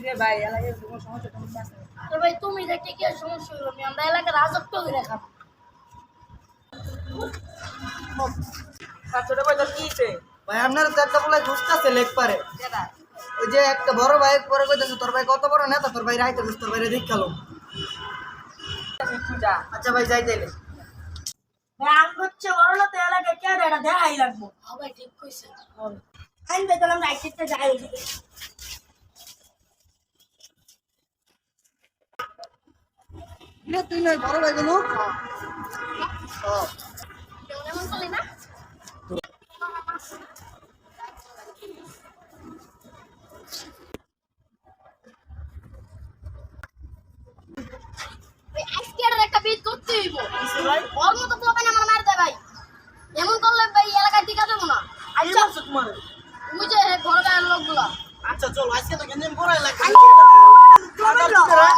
রে ভাই এলাকায় কোনো সমস্যা টমস্যা আছে? তো ভাই তুমি দেখে কি আর সমস্যা হলো? আমরা এলাকার রাজত্ব করে খাবো। ছোট ভাই তোর কি হইছে? ভাই আপনার তো একটা বলে ঘুরতেছে লেগ পারে ওই যে একটা বড় ভাই পরে কইতেছে তোর ভাই কত বড় নেতা, তোর ভাই রাইতে ঘুষ, তোর ভাইরে দেখালো। তুই যা। আচ্ছা ভাই যাই তাইলে। ভাই আম হচ্ছে বড় না তো এলাকায় কে এটা দেখাই লাগবো। হ্যাঁ ভাই ঠিক কইছে। আমি দেখলাম রাইটে যাই ওদিকে। না তুই নয় বড় ভাই গুলো। কেউ এমন করলি না? আজকের একটা বিট করতে হইব। ওর মতো পোলাপান আমার মার দেয় ভাই। এমন করলে ভাই এলাকায় টিকা দেবো না। আচ্ছা তোমার ওই যে বড় গায়ের লোকগুলা। আচ্ছা চল আজকে তো গেঞ্জাম করাই লাগবে।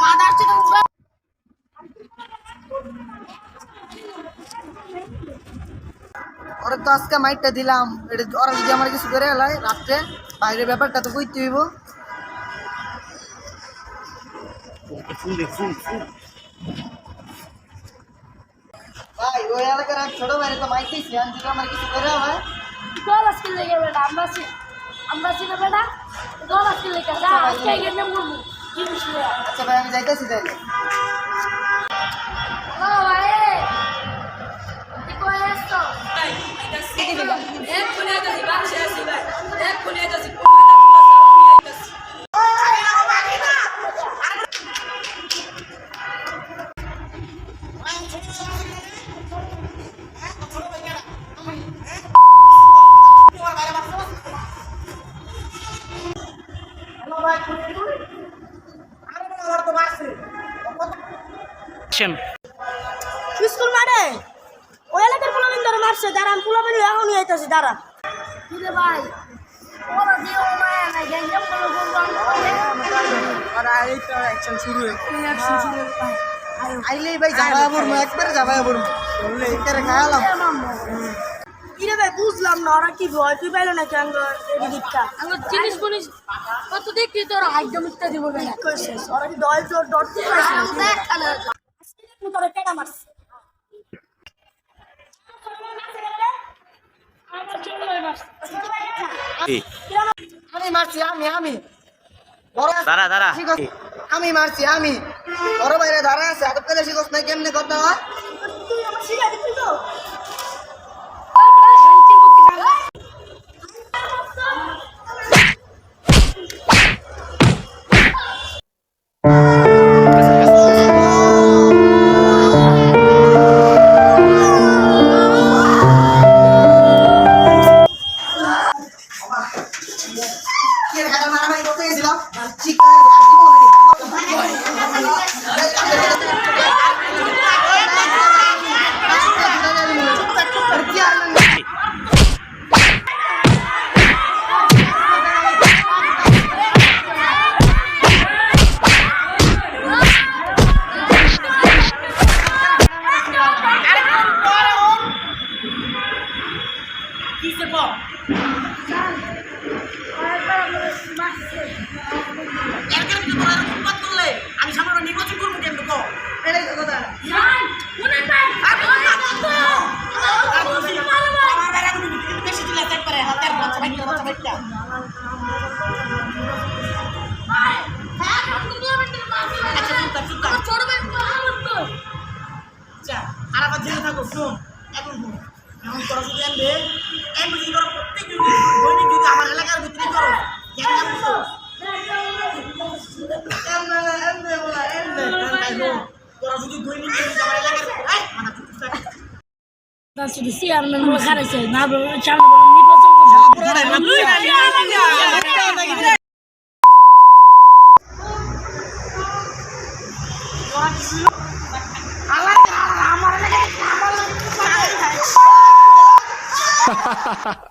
মাদার ছিল উড়া। ওরা তো আজকে মাইটটা দিলাম, এটা ওরা যদি আমার কিছু করে এলাই রাত্রে বাইরের ব্যাপারটা তো কইতে হইব। ভাই ওই এলাকার এক ছোট ভাই তো মাইক দিয়েছি, আমি যদি আমার কিছু করে এলাই। দল আজকে লেগে বেটা আমরা ছিল বেটা দল আজকে লেগে যা আজকে গেলে মরবো কি বিষয়? আচ্ছা ভাই আমি যাইতেছি তাইলে। ও ভাই কি কই আসছো? এক কোণে আইতাছি বাক্সে আছি ভাই। এক কোণে আইতাছি স্কুল মাঠে ওই এলাকার পোলাপান ধরে মারছে, দাঁড়া আমি পোলাপান এখনই আইতাছি দাঁড়া। কি রে ভাই ওরা দিও মায়া না গেঞ্জাম করে বললাম আর এই তো অ্যাকশন শুরু হয়ে আইলেই ভাই যাবা বলবো, একবারে যাবা বলবো, বললে একারে খায়ালাম। কি রে ভাই বুঝলাম না ওরা কি ভয় তুই পাইলো নাকি এদিকটা আমার জিনিস বলিস কত দেখি তোর হাইট মিটটা দিব না করছিস ওরা কি দল জোর ডরতে তোরা কেটা মারছে আমি মারছি, আমি বড় দাঁড়া ঠিক আছে আমি মারছি, আমি বড় বাইরে দাঁড়া আছে আদব করে শিখছ না কেমনে কথা হয়। তুই আমার শিখা দিবি তো মারামারি করতে গেছিলাম আমি সামনে নির্বাচন করবো কেমন কো এটাই তো কথা। বেশি চলে আসতে পারে হাতের বাচ্চা বাচ্চা ছোট ভাই আচ্ছা আর আবার জেনে থাকো শোন এখন এমন করা যদি এমনি যদি করো প্রত্যেক দৈনিক যদি আমার এলাকার ভিতরে করো তোরা যদি দৈনিক আমার এলাকার শুধু চেয়ারম্যান বলে খারাইছে না সামনে বলে নির্বাচন আমার